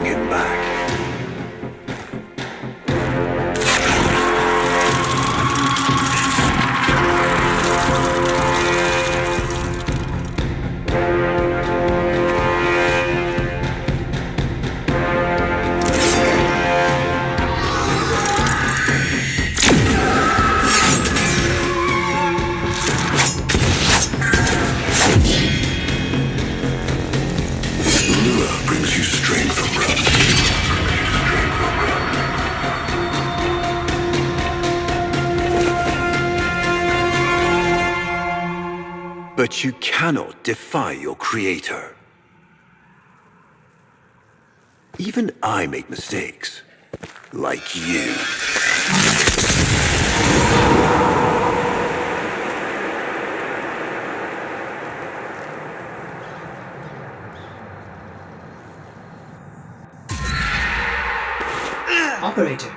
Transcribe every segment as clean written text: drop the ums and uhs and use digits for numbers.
bring him back. But you cannot defy your creator. Even I make mistakes. Like you. Operator,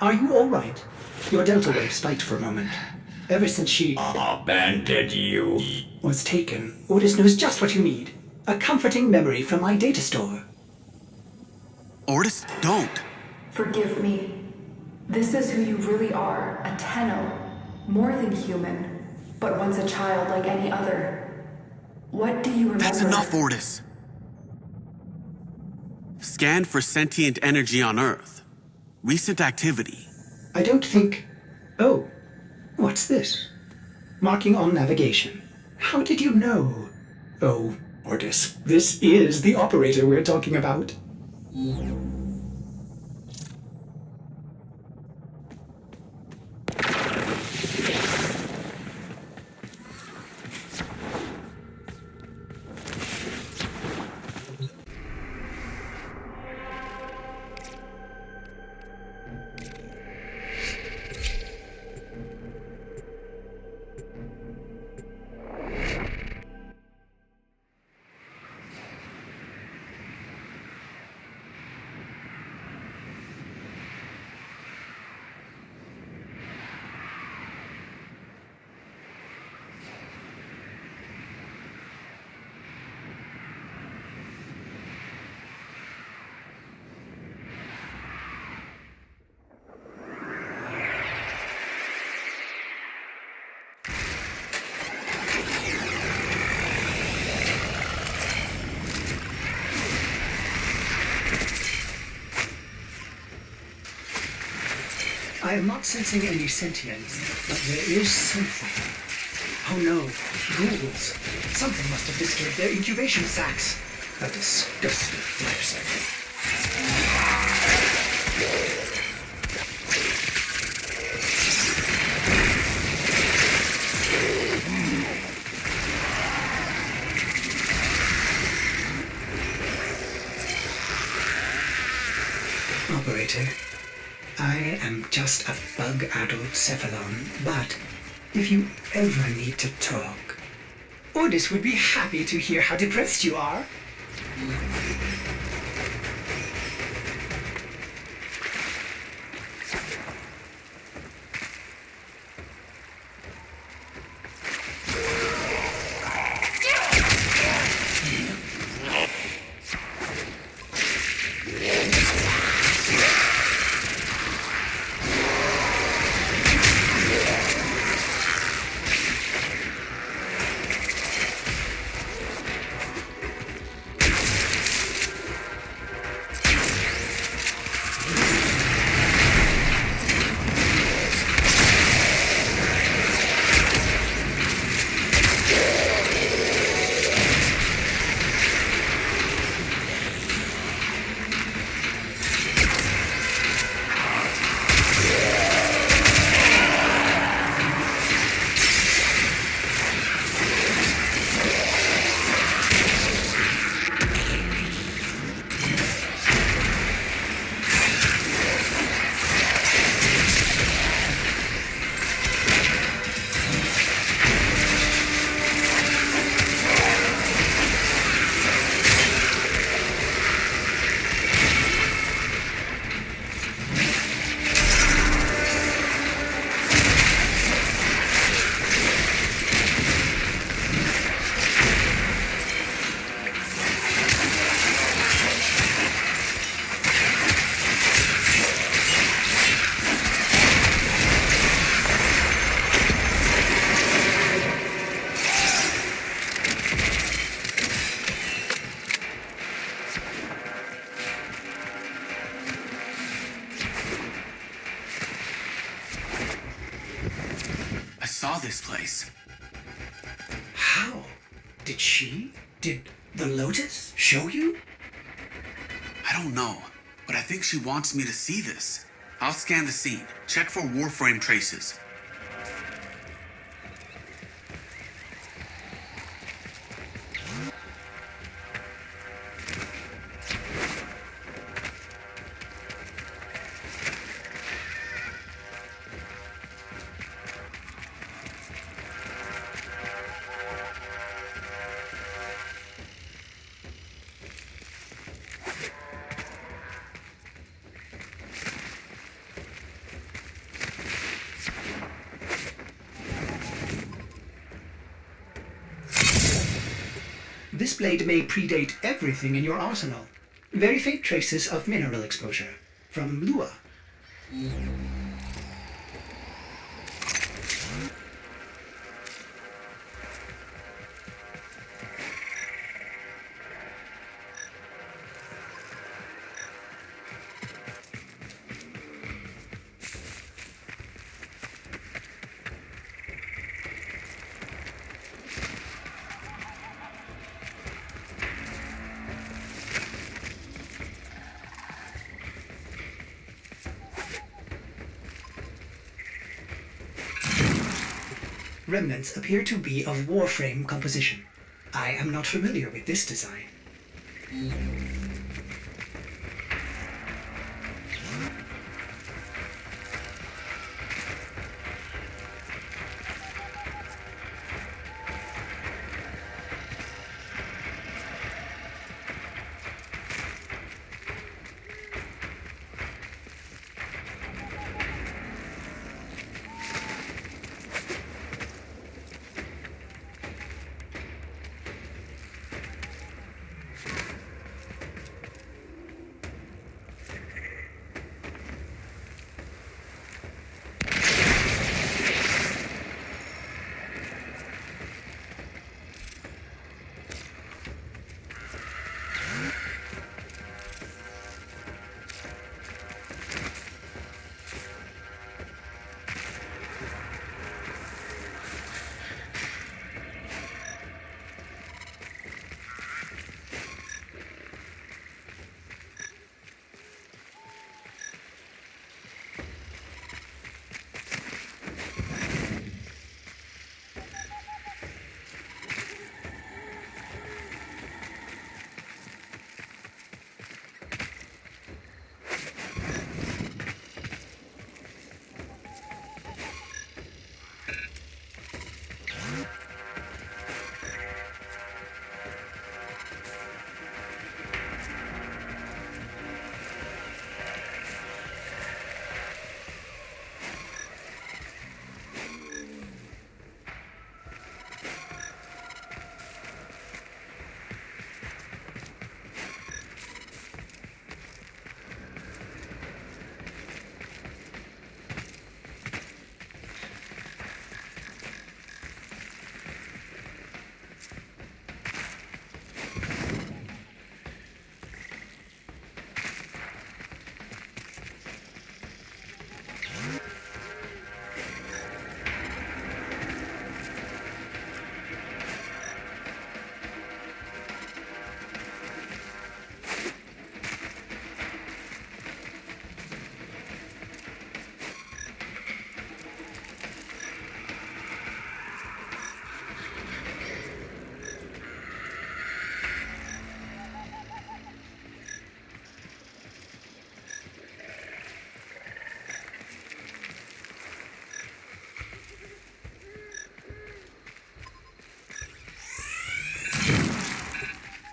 are you all right? Your delta wave spiked for a moment. Ever since she abandoned you was taken, Ordis knows just what you need. A comforting memory from my data store. Ordis, don't! Forgive me. This is who you really are, a Tenno. More than human, but once a child like any other. What do you remember? That's enough, Ordis. Scan for sentient energy on Earth. Recent activity. I don't think... Oh, what's this? Marking on navigation. How did you know? Oh, Ordis, this is the operator we're talking about. I am not sensing any sentience, but there is something. Oh no, ghouls. Something must have disturbed their incubation sacs. A disgusting life cycle. Operator. I am just a bug-addled cephalon, but if you ever need to talk, Ordis would be happy to hear how depressed you are. saw this place. How? Did the Lotus show you? I don't know, but I think she wants me to see this. I'll scan the scene, check for Warframe traces. This blade may predate everything in your arsenal. Very faint traces of mineral exposure. From Lua. Remnants appear to be of Warframe composition. I am not familiar with this design.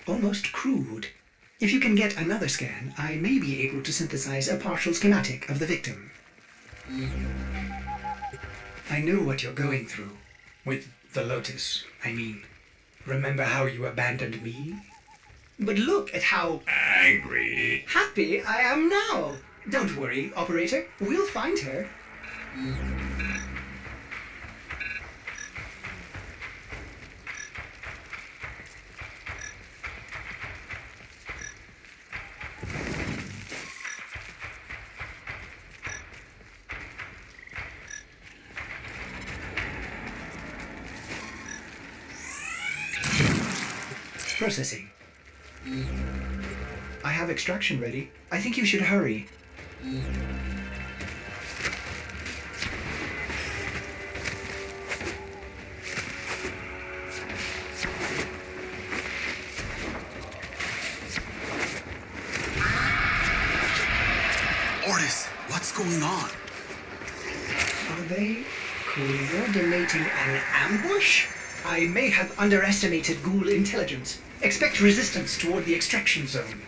Almost crude. If you can get another scan, I may be able to synthesize a partial schematic of the victim. I know what you're going through. With the Lotus, I mean. Remember how you abandoned me? But look at how Angry. happy I am now. Don't worry, operator. We'll find her. Processing. I have extraction ready. I think you should hurry. Ortis, what's going on? Are they coordinating an ambush? I may have underestimated ghoul intelligence. Expect resistance toward the extraction zone.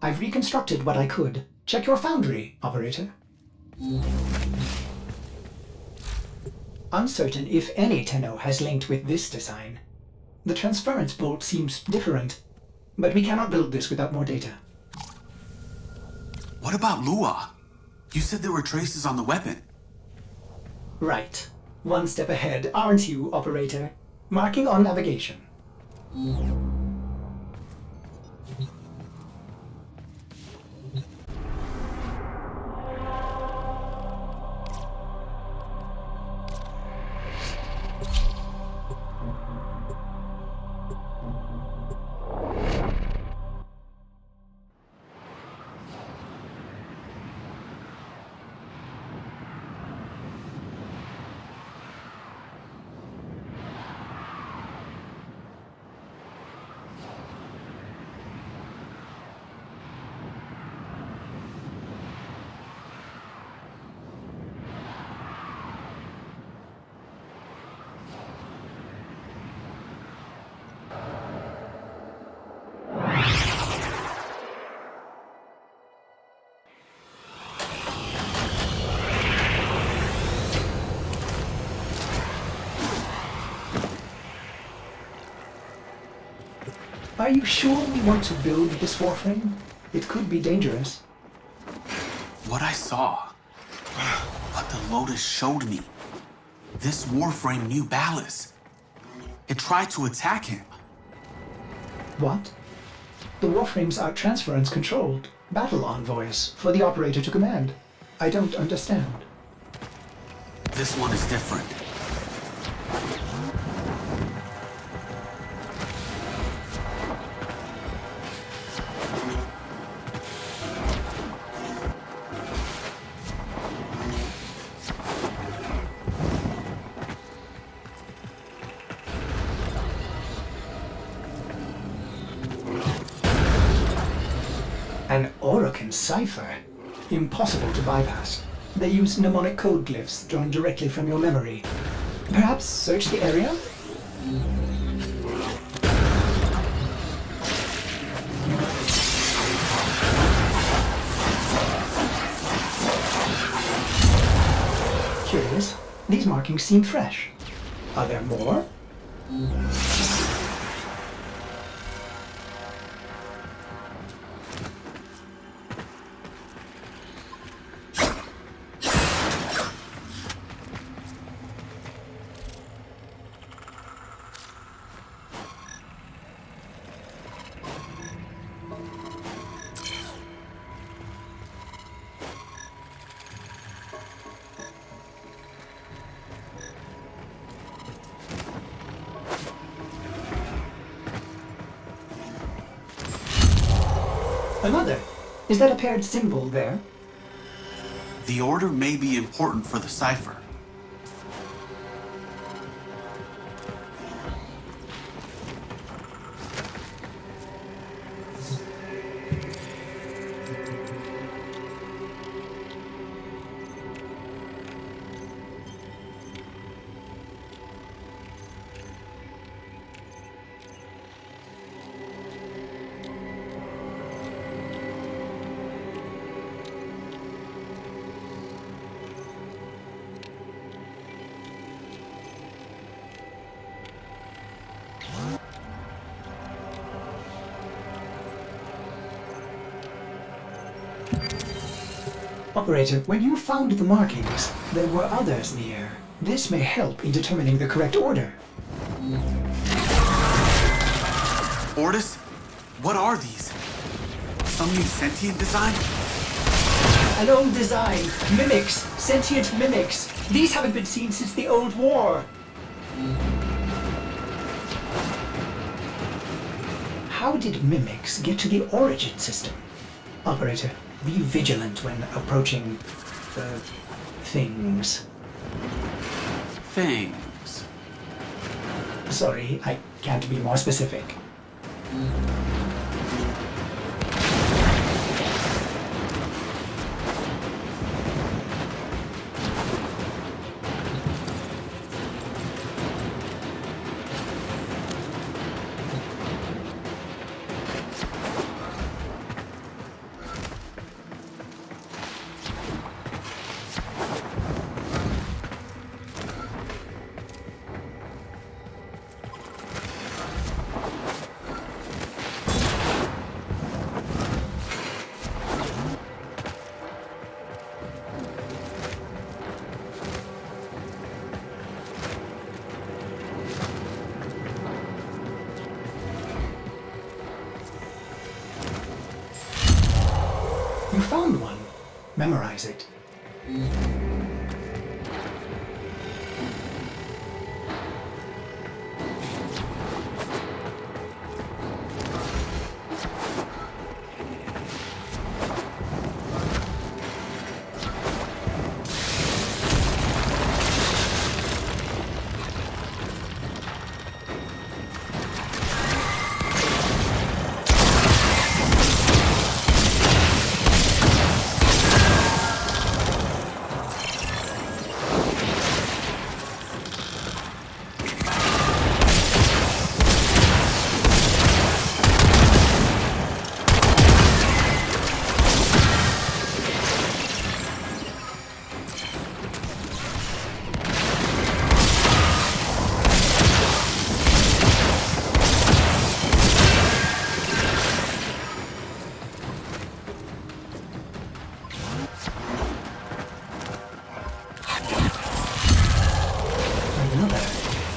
I've reconstructed what I could. Check your foundry, operator. Uncertain if any Tenno has linked with this design. The transference bolt seems different, but we cannot build this without more data. What about Lua? You said there were traces on the weapon. Right. One step ahead, aren't you, operator? Marking on navigation. Are you sure we want to build this Warframe? It could be dangerous. What I saw. What the Lotus showed me. This Warframe knew Ballas. It tried to attack him. What? The Warframes are transference controlled, battle envoys for the operator to command. I don't understand. This one is different. An Orokin cipher? Impossible to bypass. They use mnemonic code glyphs drawn directly from your memory. Perhaps search the area? Curious. These markings seem fresh. Are there more? Another. Is that a paired symbol there? The order may be important for the cipher. Operator, when you found the markings, there were others near. This may help in determining the correct order. Ortis, what are these? Some new sentient design? An old design. Mimics. Sentient mimics. These haven't been seen since the old war. How did mimics get to the origin system? Operator, be vigilant when approaching the things. Things. Sorry, I can't be more specific. You found one. Memorize it.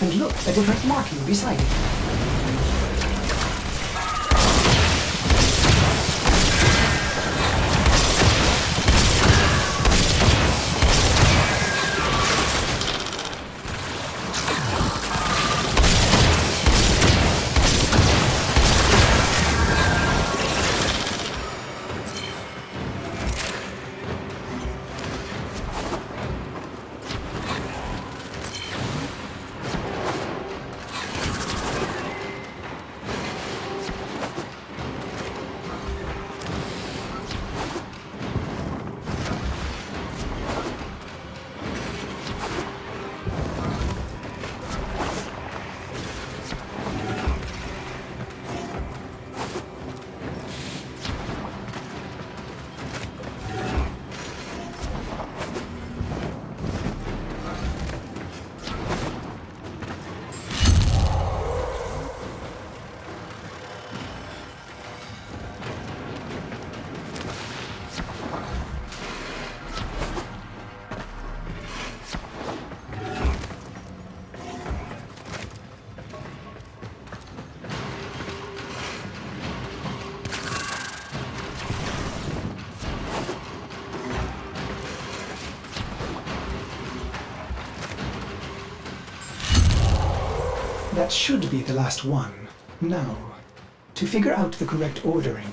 And look, a different marking beside it. That should be the last one. Now, to figure out the correct ordering.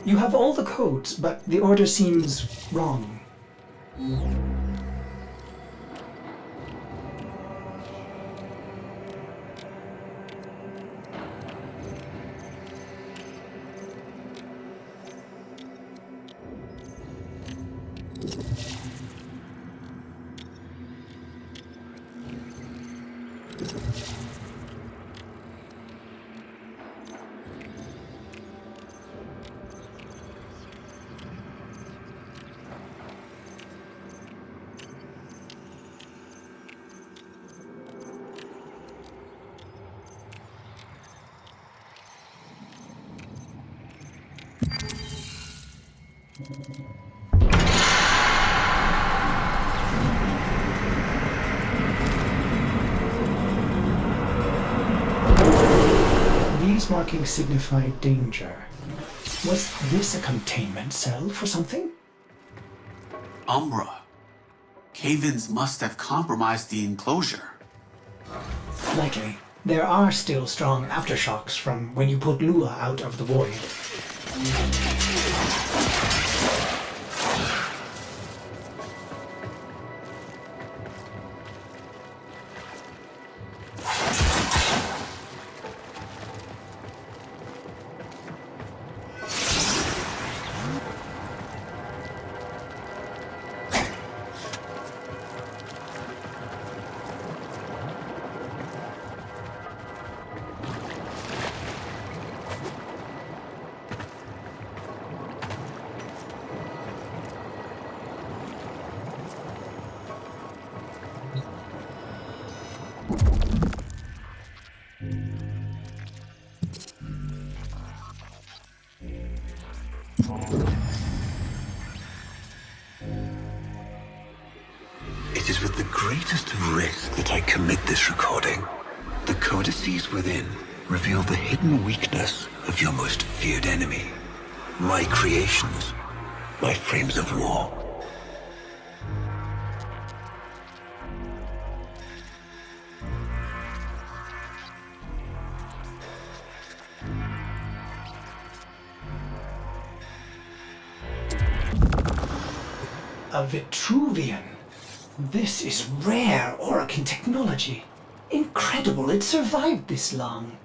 You have all the codes, but the order seems wrong. These markings signify danger. Was this a containment cell for something? Umbra. Cave-ins must have compromised the enclosure. Likely. There are still strong aftershocks from when you put Lua out of the void. It is with the greatest of risk that I commit this recording. The codices within reveal the hidden weakness of your most feared enemy. My creations, my frames of war. A Vitruvian. This is rare Orokin technology. Incredible it survived this long.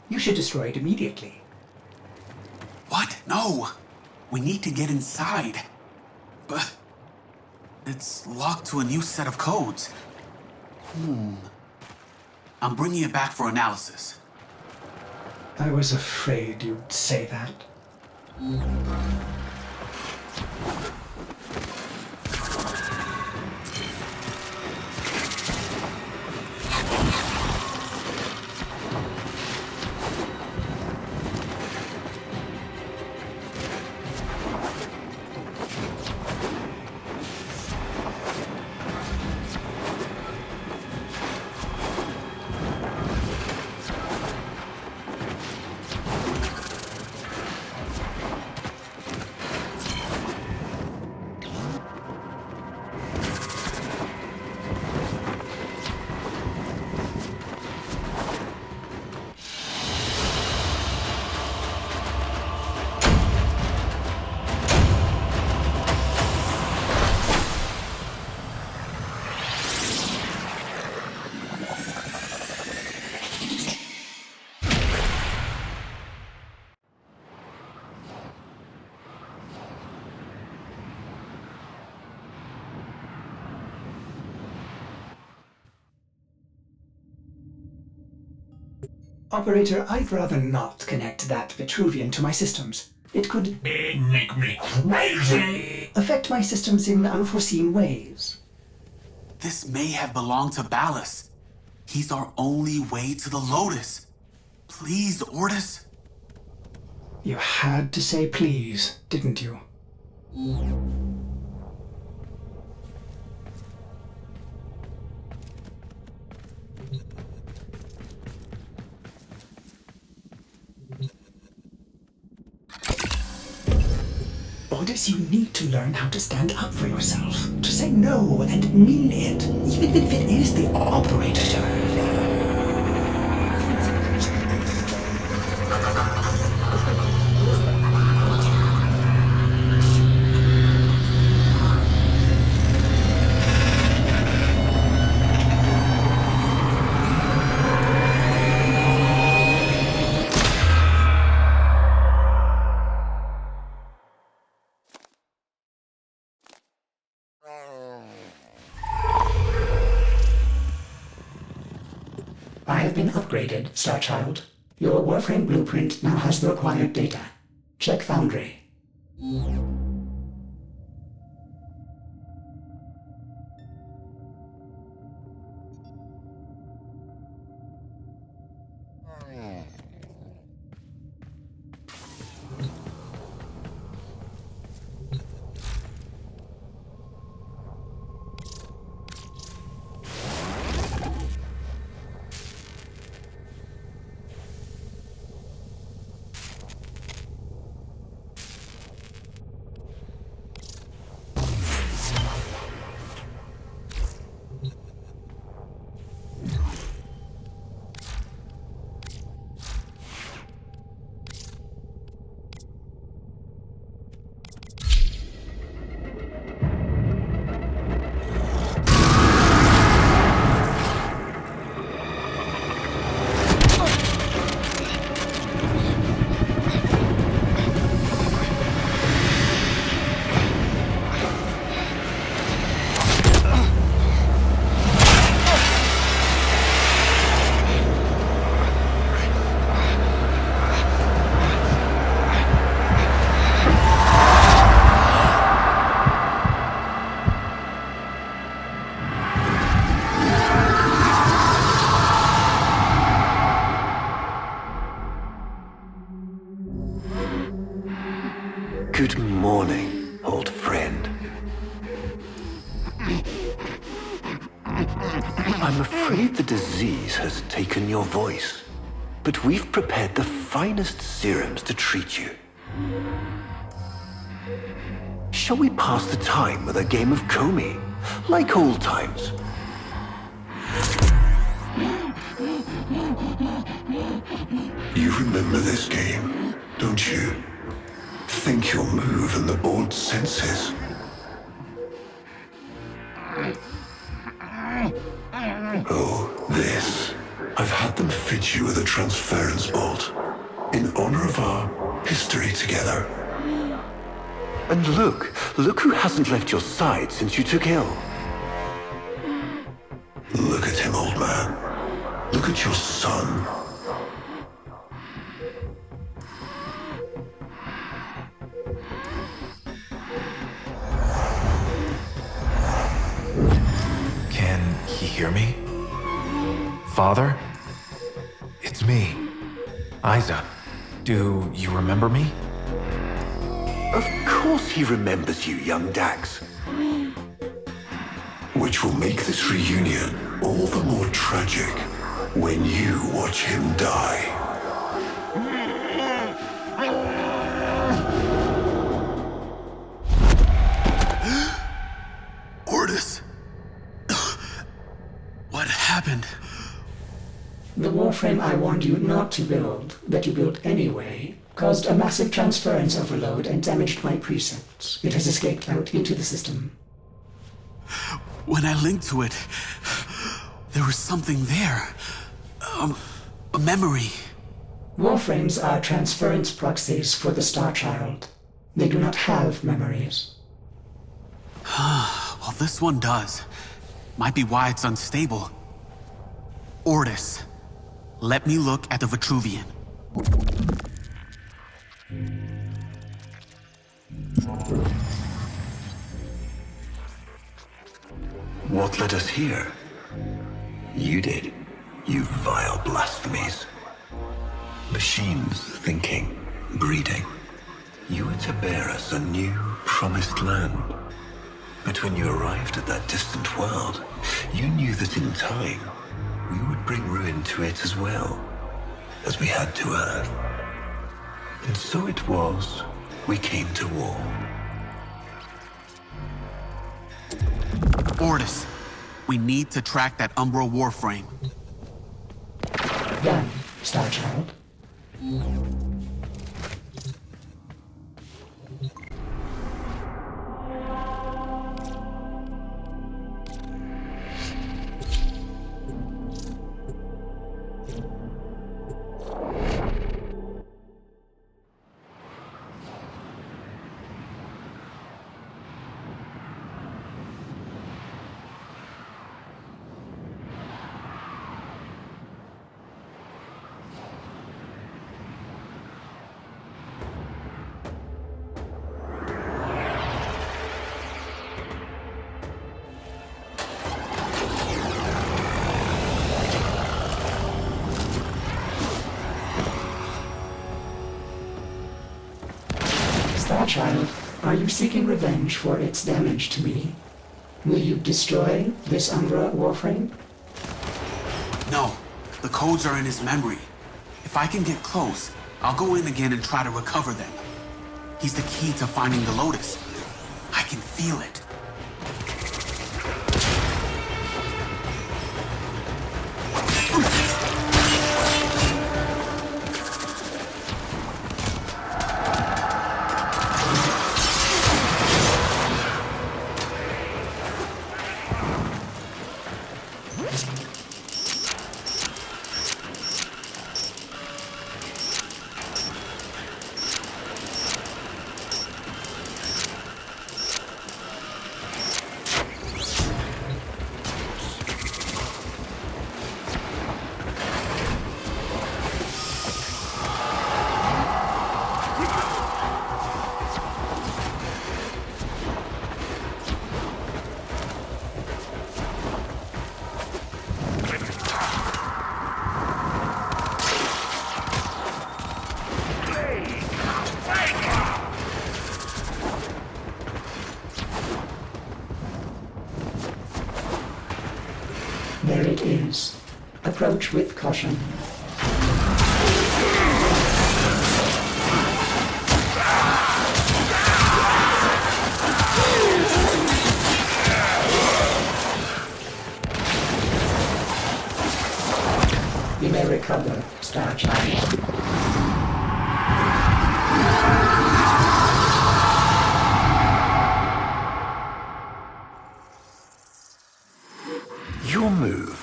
You should destroy it immediately. What? No! We need to get inside. But it's locked to a new set of codes. I'm bringing it back for analysis. I was afraid you'd say that. Operator, I'd rather not connect that Vitruvian to my systems. It could Make me crazy! affect my systems in unforeseen ways. This may have belonged to Ballas. He's our only way to the Lotus. Please, Ordis. You had to say please, didn't you? Ordis, you need to learn how to stand up for yourself. To say no and mean it, even if it is the operator. I have been upgraded, Starchild. Your Warframe blueprint now has the required data. Check Foundry. Good morning, old friend. I'm afraid the disease has taken your voice, but we've prepared the finest serums to treat you. Shall we pass the time with a game of Comey, like old times? You remember this game, don't you? Think you'll move and the board senses. Oh, this. I've had them fit you with a transference bolt, in honor of our history together. And look who hasn't left your side since you took ill. Look at him, old man. Look at your son. Can he hear me? Father? It's me, Isa. Do you remember me? Of course he remembers you, young Dax. Which will make this reunion all the more tragic when you watch him die. Ordis! What happened? The Warframe I warned you not to build, that you built anyway, caused a massive transference overload and damaged my precepts. It has escaped out into the system. When I linked to it, there was something there. A memory. Warframes are transference proxies for the Starchild. They do not have memories. Well, this one does. Might be why it's unstable. Ordis, let me look at the Vitruvian. What led us here? You did, you vile blasphemies. Machines thinking, breeding. You were to bear us a new, promised land. But when you arrived at that distant world, you knew that in time, we would bring ruin to it as well, as we had to Earth. And so it was, we came to war. Ordis, we need to track that Umbra Warframe. Done, Starchild. Starchild, are you seeking revenge for its damage to me? Will you destroy this Umbra Warframe? No, the codes are in his memory. If I can get close, I'll go in again and try to recover them. He's the key to finding the Lotus. I can feel it. There it is. Approach with caution. You may recover, Starchild. Your move.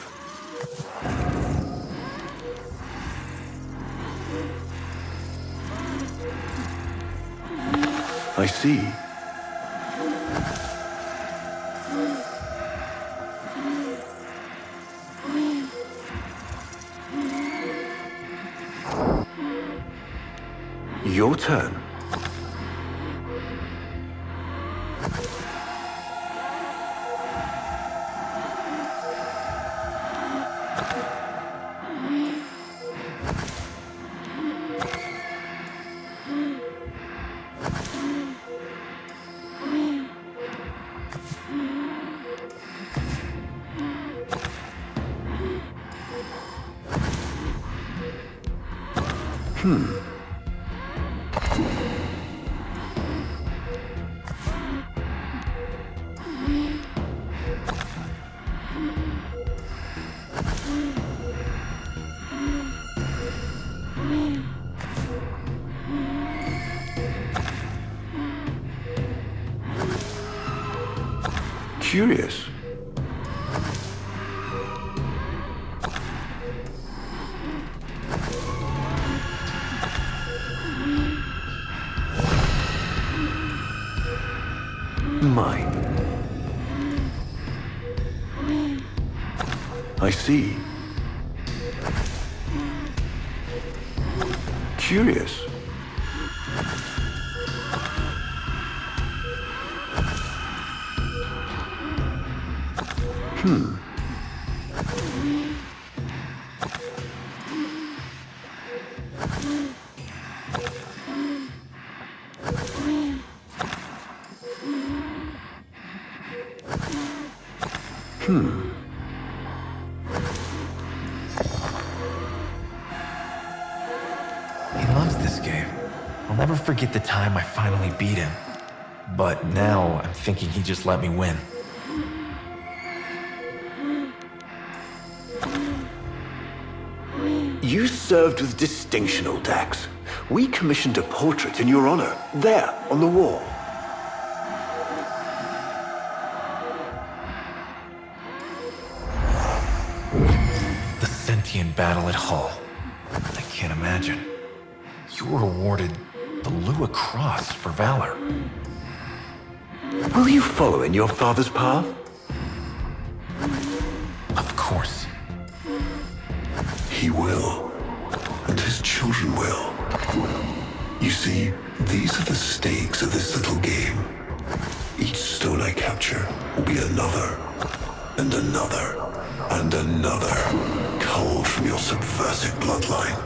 I see. Your turn. Curious. Mine. I see. Curious. He loves this game. I'll never forget the time I finally beat him. But now I'm thinking he just let me win. You served with distinction, old Dax. We commissioned a portrait in your honor, there, on the wall. The sentient battle at Hull. I can't imagine. You were awarded the Lua Cross for valor. Will you follow in your father's path? Of course. He will, and his children will. You see, these are the stakes of this little game. Each stone I capture will be another, and another, and another, culled from your subversive bloodline.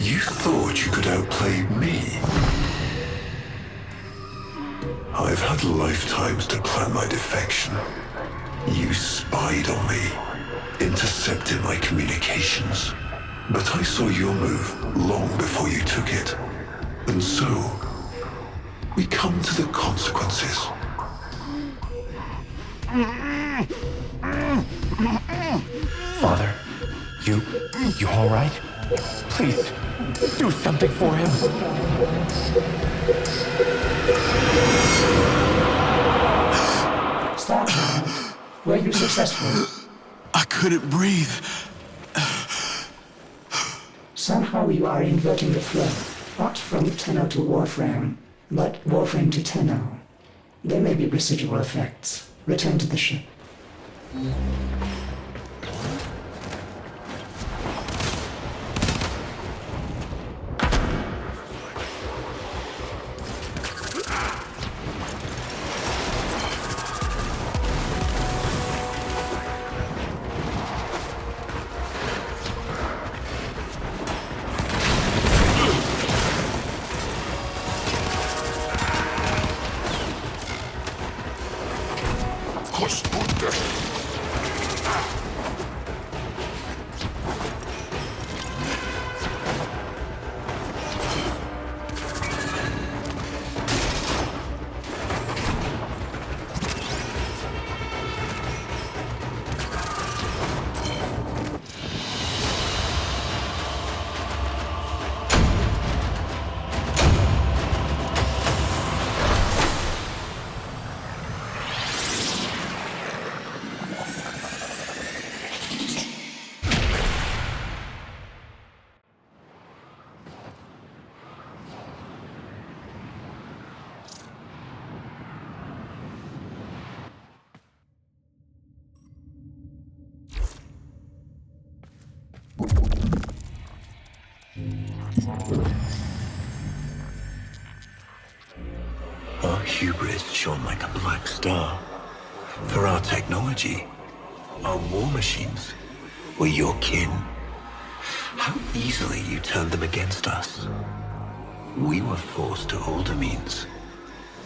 You thought you could outplay me? I've had lifetimes to plan my defection. You spied on me, intercepted my communications. But I saw your move long before you took it. And so, we come to the consequences. Father, you all right? Please, do something for him. Stop now. Were you successful? I couldn't breathe. Somehow you are inverting the flow. Not from Tenno to Warframe, but Warframe to Tenno. There may be residual effects. Return to the ship. Our hubris shone like a black star. For our technology, our war machines were your kin. How easily you turned them against us. We were forced to older means.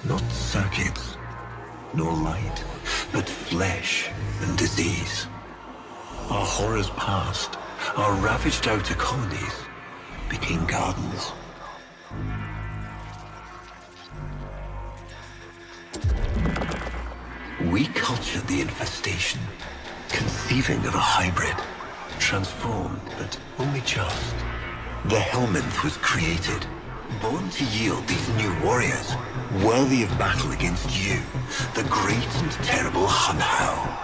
Not circuits, nor light, but flesh and disease. Our horrors passed. Our ravaged outer colonies became gardens. We cultured the infestation, conceiving of a hybrid, transformed, but only just. The Helminth was created, born to yield these new warriors, worthy of battle against you, the great and terrible Hun Hao.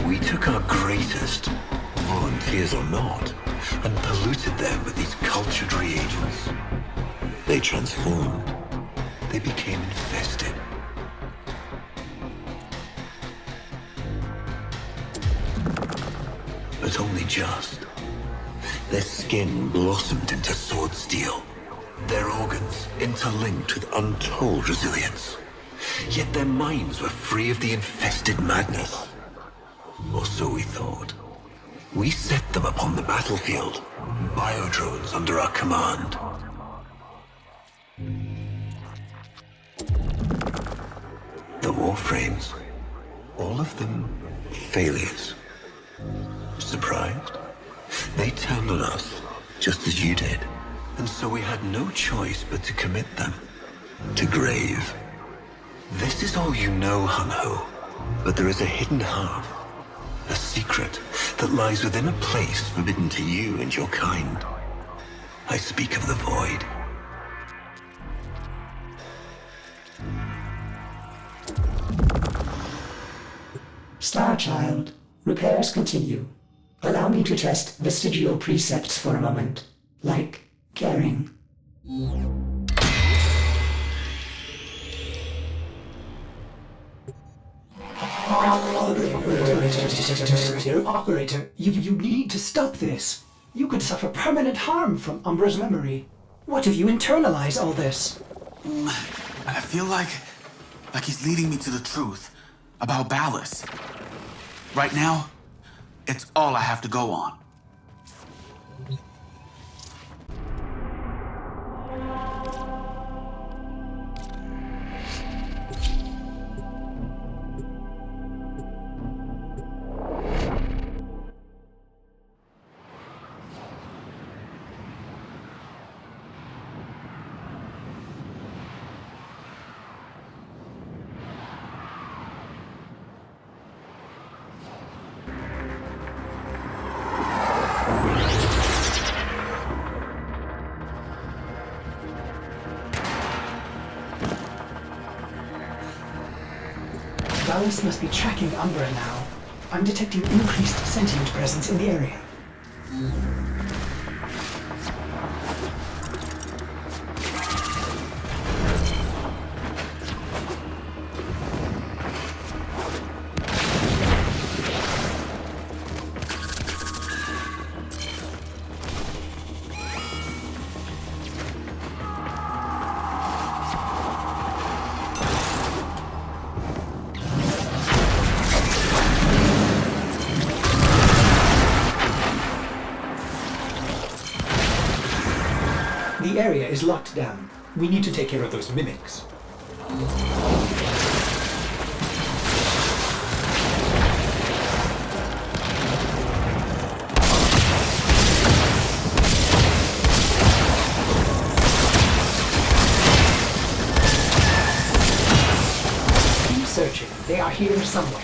We took our greatest, volunteers or not, and polluted them with these cultured reagents. They transformed. They became infested. But only just. Their skin blossomed into sword steel. Their organs interlinked with untold resilience. Yet their minds were free of the infested madness. Or so we thought. We set them upon the battlefield, biodrones under our command. The Warframes, all of them failures. Surprised? They turned on us, just as you did. And so we had no choice but to commit them to grave. This is all you know, Hun Ho, but there is a hidden half. A secret that lies within a place forbidden to you and your kind. I speak of the void. Starchild, repairs continue. Allow me to test vestigial precepts for a moment, like caring. Operator, you need to stop this. You could suffer permanent harm from Umbra's memory. What if you internalize all this? I feel like he's leading me to the truth about Ballas. Right now, it's all I have to go on. Ballas must be tracking Umbra now. I'm detecting increased sentient presence in the area. The area is locked down. We need to take care of those mimics. Keep searching. They are here somewhere.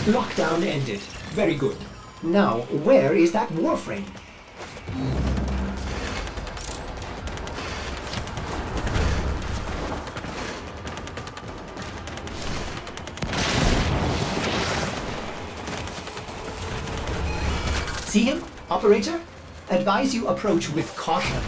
Lockdown ended. Very good. Now, where is that Warframe? See him, operator? Advise you approach with caution.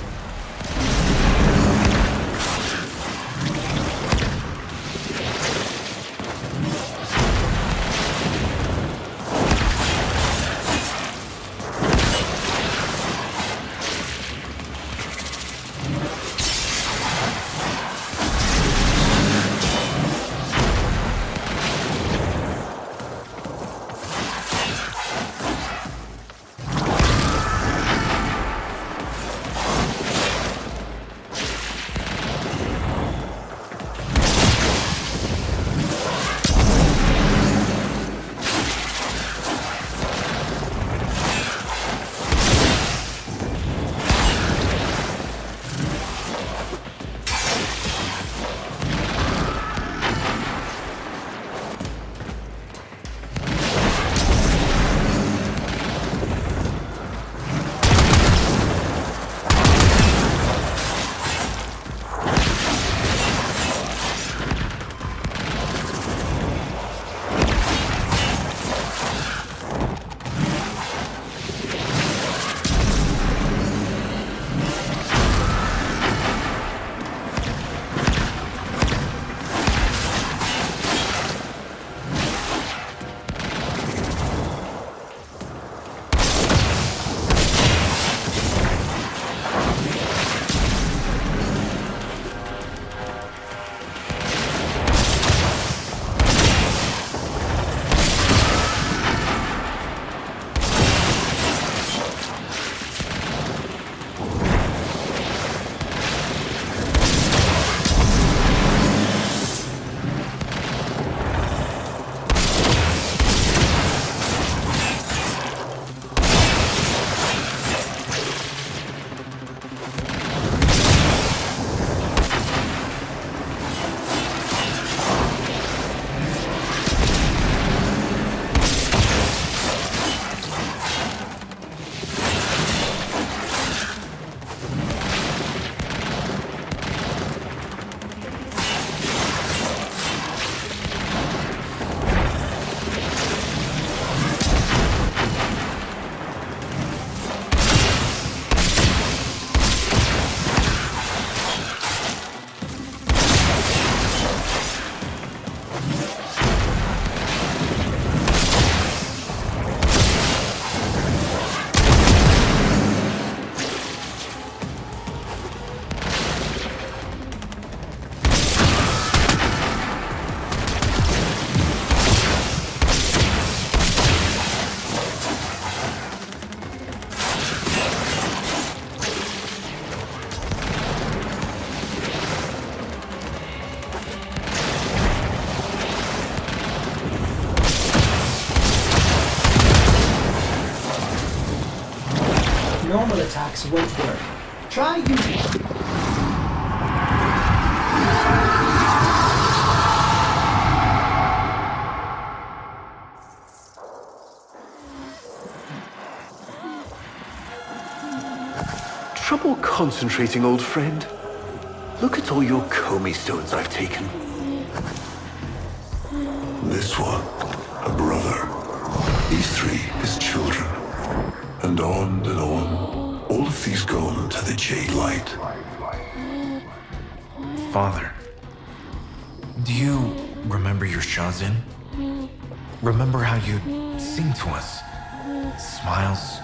attacks won't work. Try using... Trouble concentrating, old friend? Look at all your Comey stones I've taken. This one, a brother. These three, his children. And on and on. All of these gone to the Jade Light. Father, do you remember your Shazin? Remember how you'd sing to us? Smiles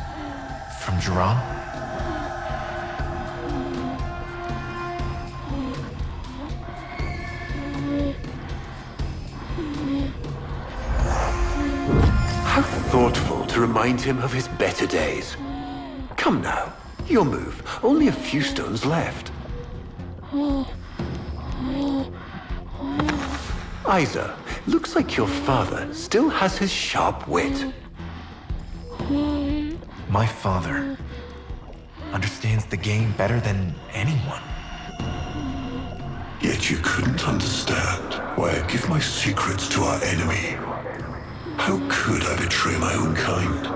from Jiran? How thoughtful to remind him of his better days. Come now, your move. Only a few stones left. Isa, looks like your father still has his sharp wit. My father understands the game better than anyone. Yet you couldn't understand why I give my secrets to our enemy. How could I betray my own kind?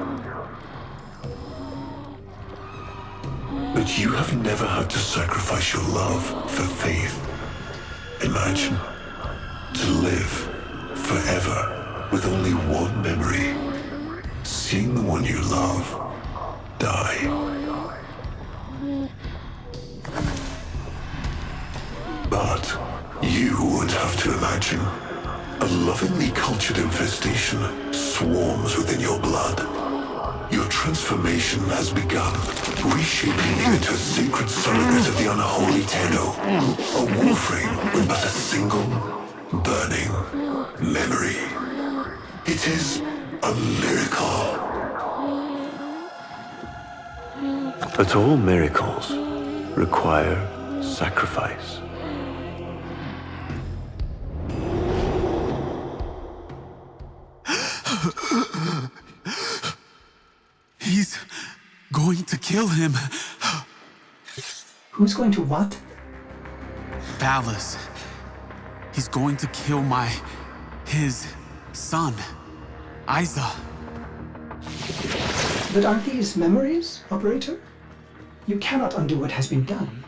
But you have never had to sacrifice your love for faith. Imagine to live forever with only one memory. Seeing the one you love die. But you would have to imagine a lovingly cultured infestation swarms within your blood. Your transformation has begun, reshaping you into a sacred surrogate of the unholy Tenno. A Warframe with but a single, burning memory. It is a miracle. But all miracles require sacrifice. He's going to kill him. Who's going to what? Ballas. He's going to kill his son, Isa. But aren't these memories, Operator? You cannot undo what has been done.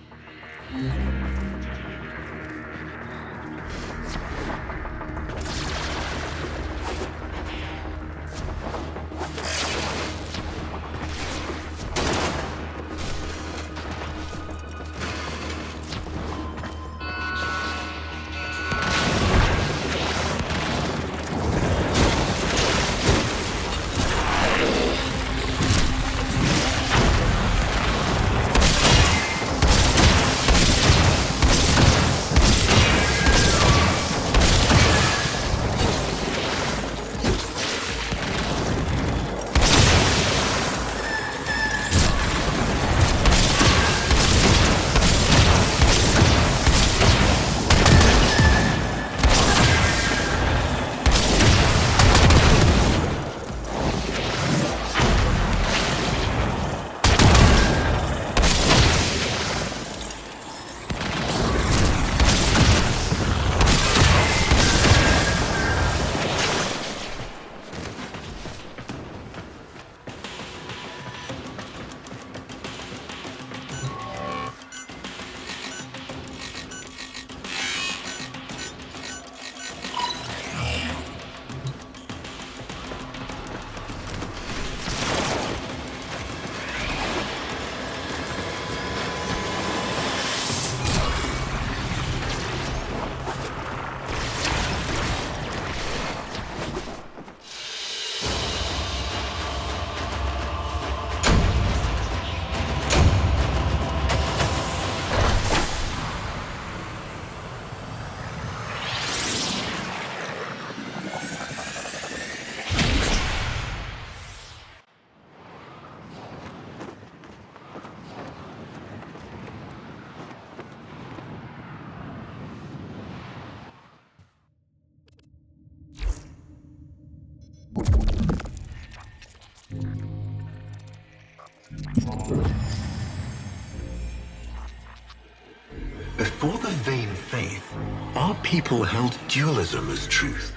vain faith, our people held dualism as truth.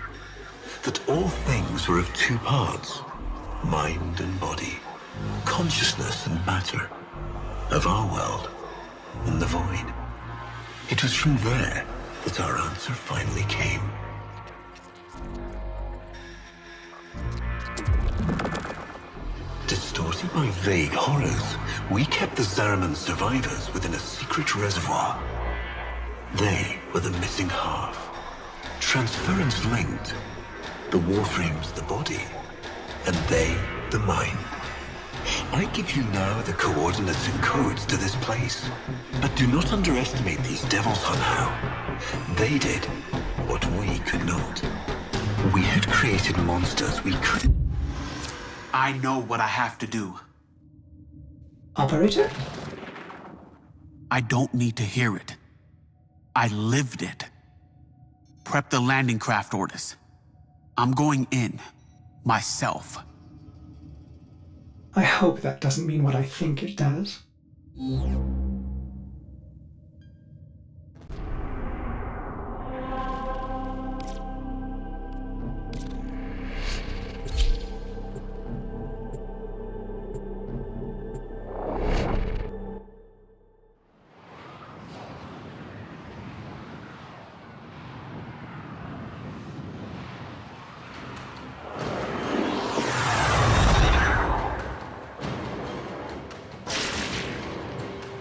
That all things were of two parts, mind and body, consciousness and matter, of our world and the void. It was from there that our answer finally came. Distorted by vague horrors, we kept the Zariman survivors within a secret reservoir. They were the missing half. Transference linked. The Warframe's the body, and they the mind. I give you now the coordinates and codes to this place, but do not underestimate these devils somehow. They did what we could not. We had created monsters we could. I know what I have to do. Operator? I don't need to hear it. I lived it. Prep the landing craft orders. I'm going in. Myself. I hope that doesn't mean what I think it does.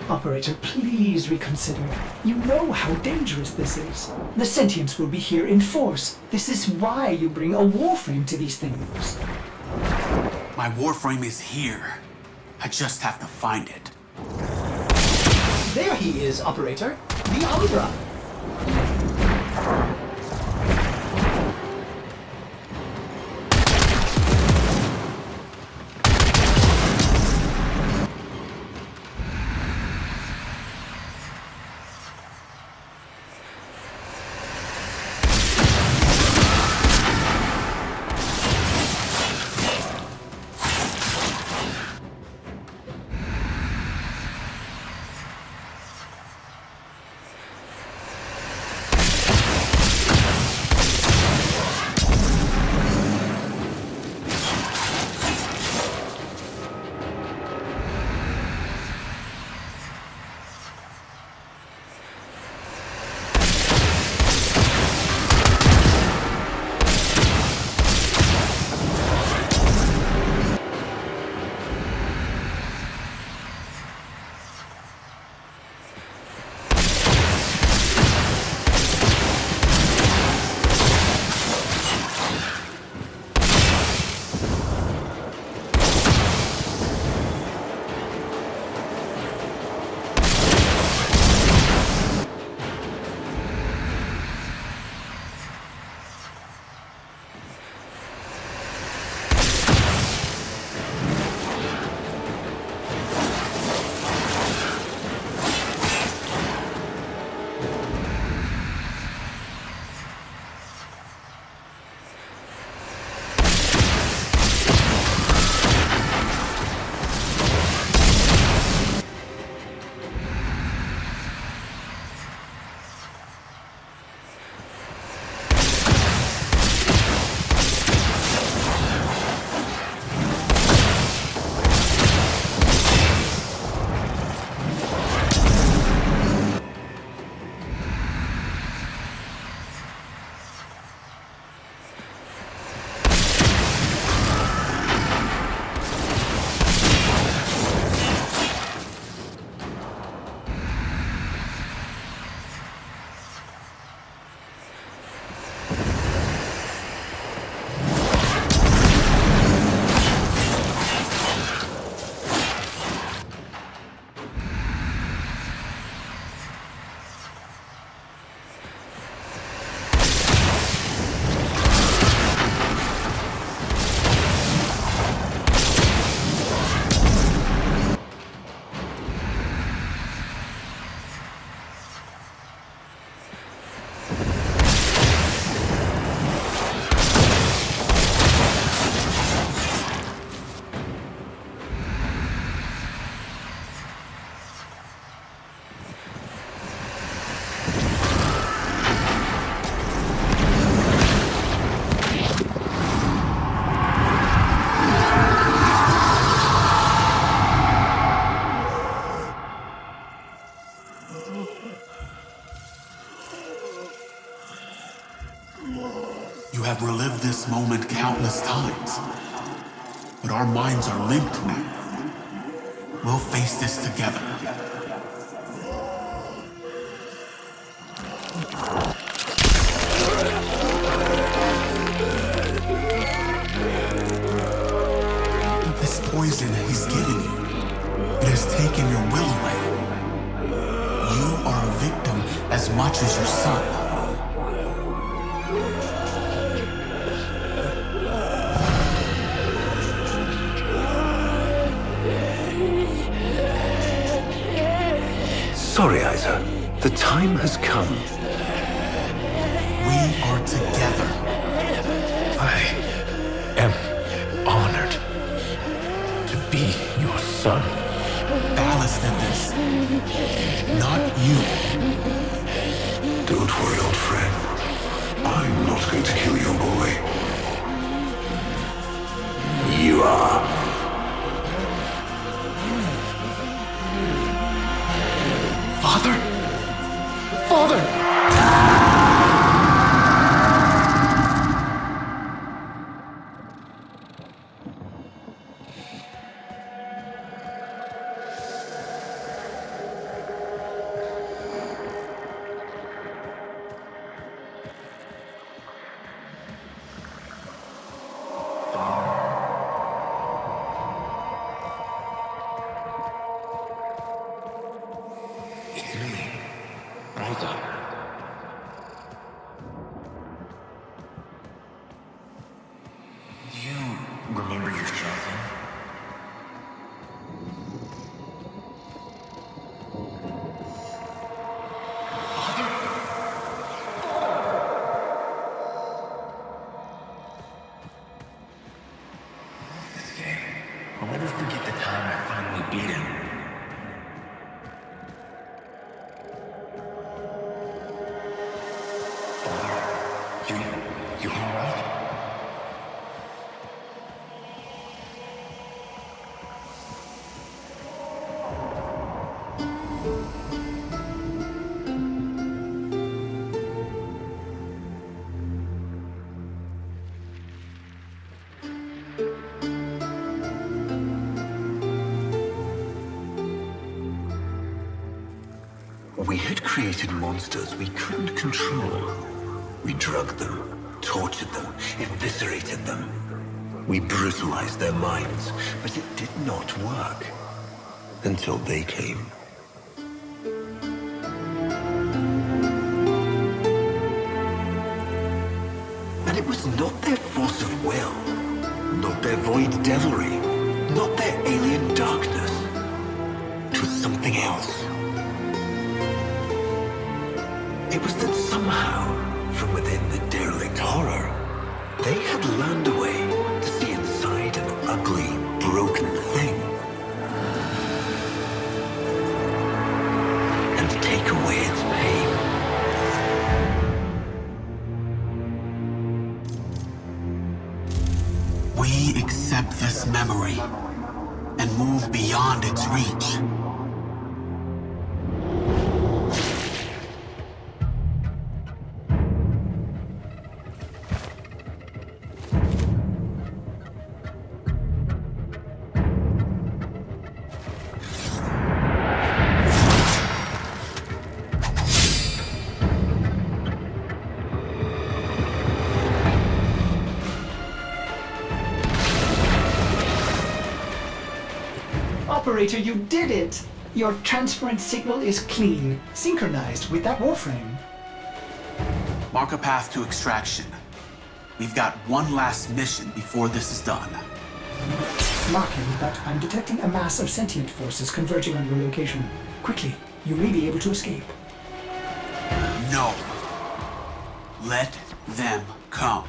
Operator, please reconsider. You know how dangerous this is. The sentients will be here in force. This is why you bring a Warframe to these things. My Warframe is here. I just have to find it. There he is, Operator. The Umbra. You have relived this moment countless times, but our minds are linked now. We'll face this together. This poison he's given you, it has taken your will away. You are a victim as much as your son. Sorry, Isa. The time has come. We are together. I am honored to be your son. Ballas did this, not you. Don't worry, old friend. I'm not going to kill your boy. You are. Father? Father! It's me, Isa. Do you remember your childhood? This day, I'll never forget the time I finally beat him. You alright? We had created monsters we couldn't control. We drugged them, tortured them, eviscerated them. We brutalized their minds, but it did not work. Until they came. And it was not their force of will, not their void devilry, not their alien darkness. It was something else. It was that somehow, from within the derelict horror, they had learned a way to see inside an ugly, broken thing. And take away its pain. We accept this memory and move beyond its reach. Operator, you did it! Your transference signal is clean, synchronized with that Warframe. Mark a path to extraction. We've got one last mission before this is done. Marking, but I'm detecting a mass of sentient forces converging on your location. Quickly, you may be able to escape. No. Let them come.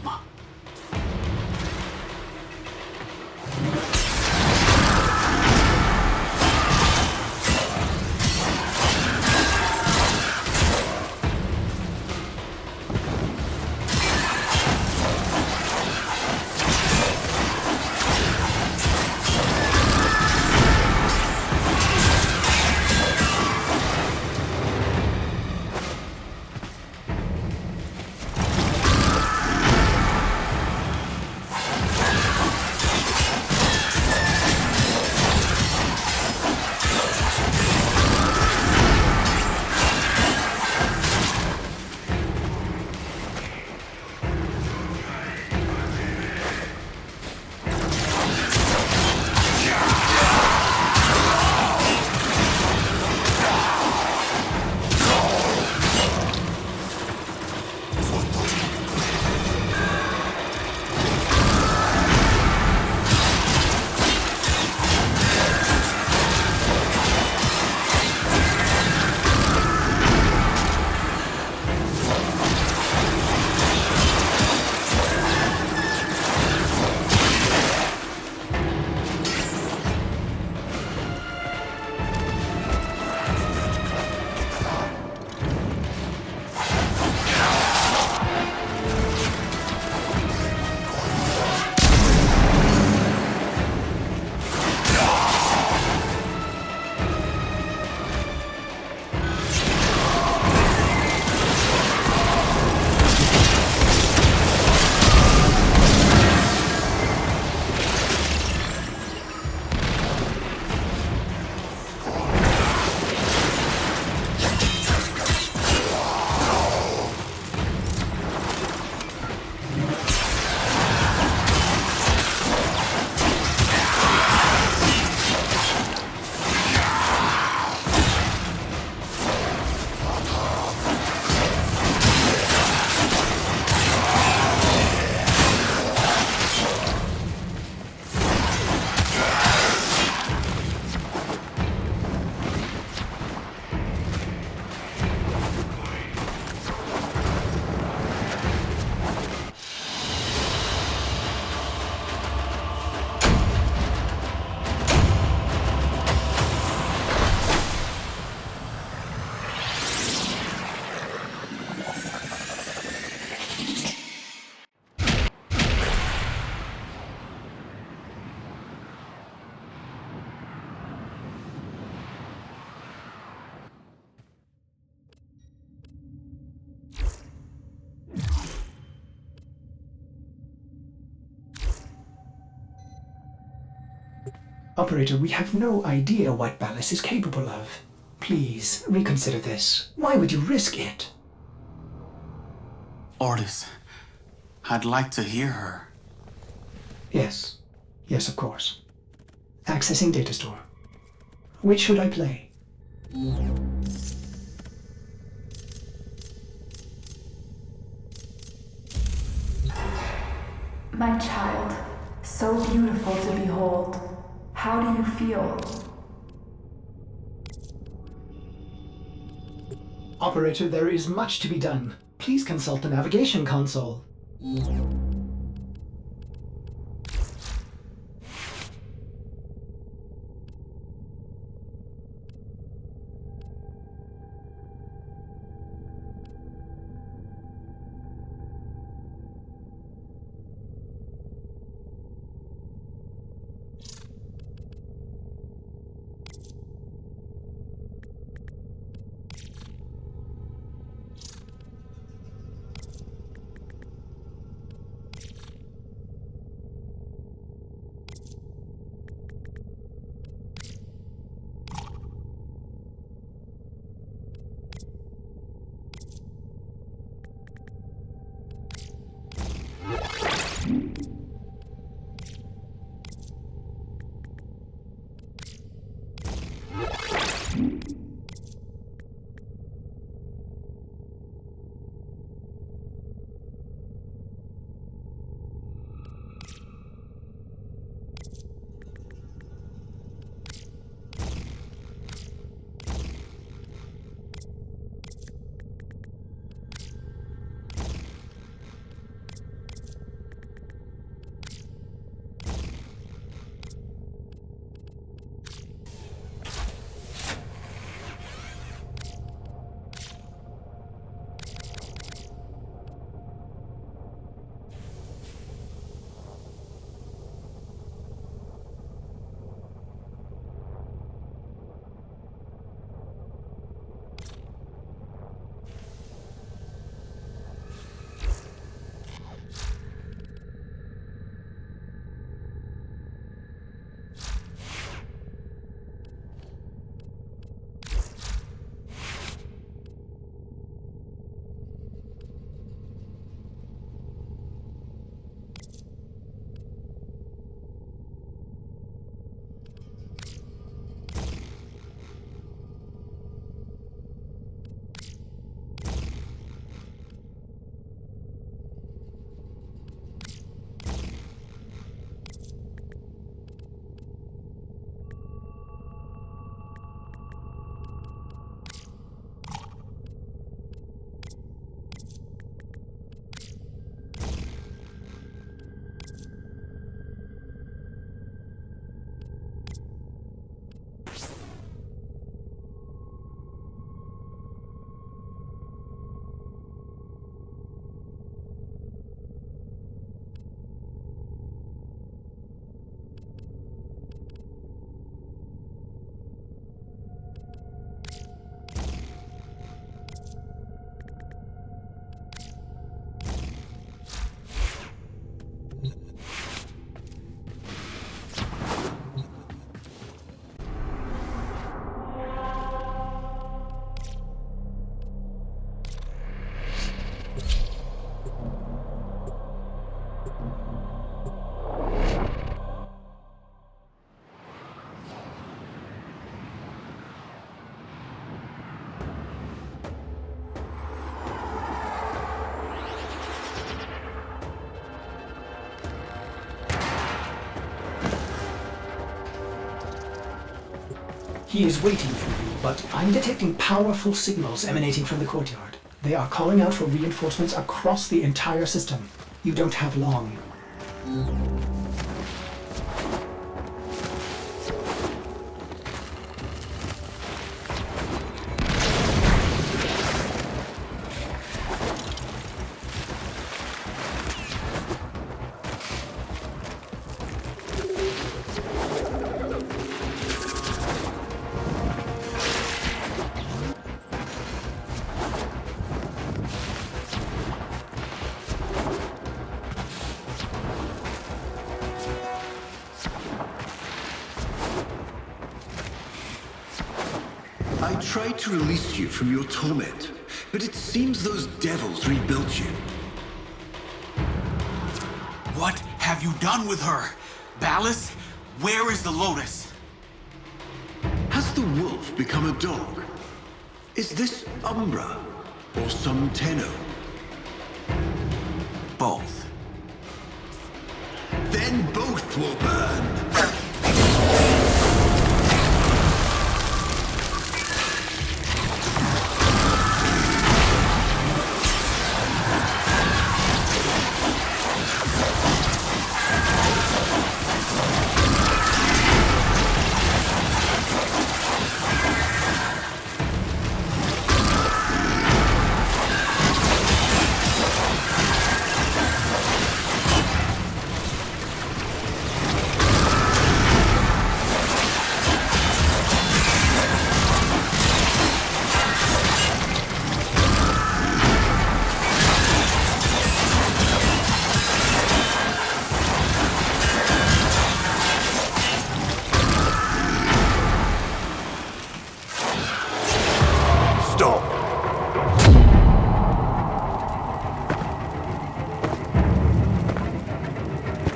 Operator, we have no idea what Ballas is capable of. Please, reconsider this. Why would you risk it? Ordis, I'd like to hear her. Yes. Yes, of course. Accessing data store. Which should I play? My child, so beautiful to behold. How do you feel? Operator, there is much to be done. Please consult the navigation console. He is waiting for you, but I'm detecting powerful signals emanating from the courtyard. They are calling out for reinforcements across the entire system. You don't have long. I tried to release you from your torment, but it seems those devils rebuilt you. What have you done with her? Ballas, where is the Lotus? Has the wolf become a dog? Is this Umbra or some Tenno? Both. Then both will burn.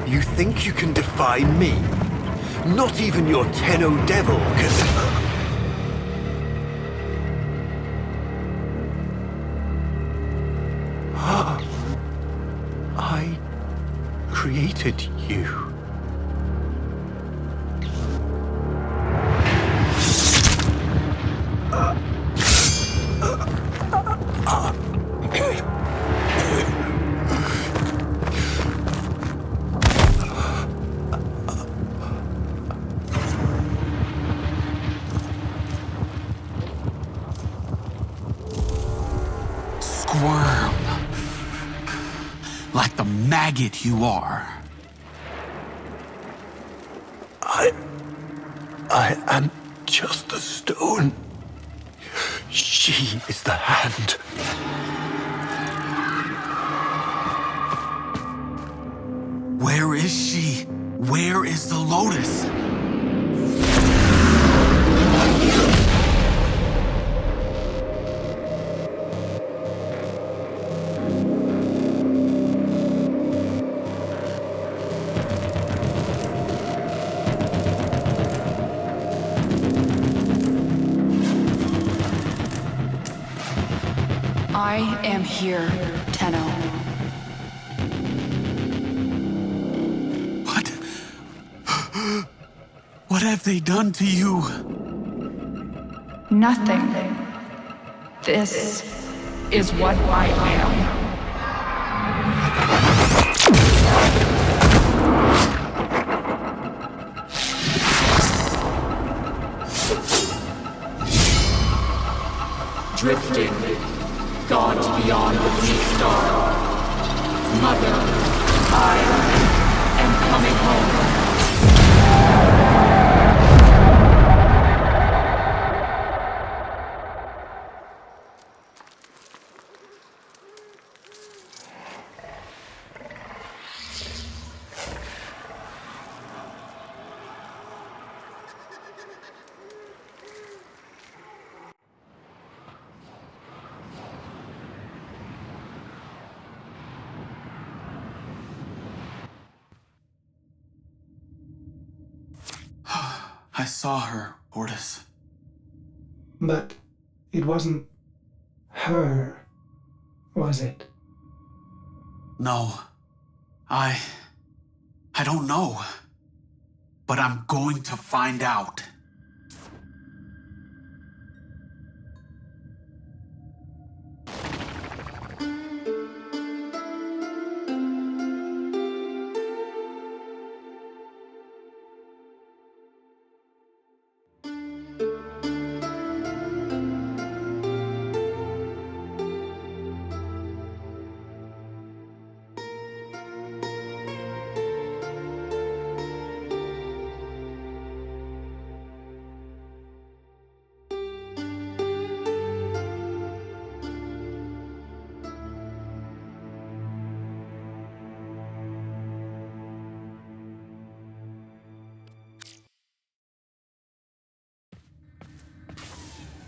You think you can defy me? Not even your Tenno devil can... I created you. Squirm. Like the maggot you are. I am just the stone. She is the hand. Where is she? Where is the Lotus? I am here, Tenno. What? What have they done to you? Nothing. This is what I am. Drifting, gone beyond the bleak star. Mother, I am coming home. I saw her, Ortis. But it wasn't her, was it? No. I don't know. But I'm going to find out.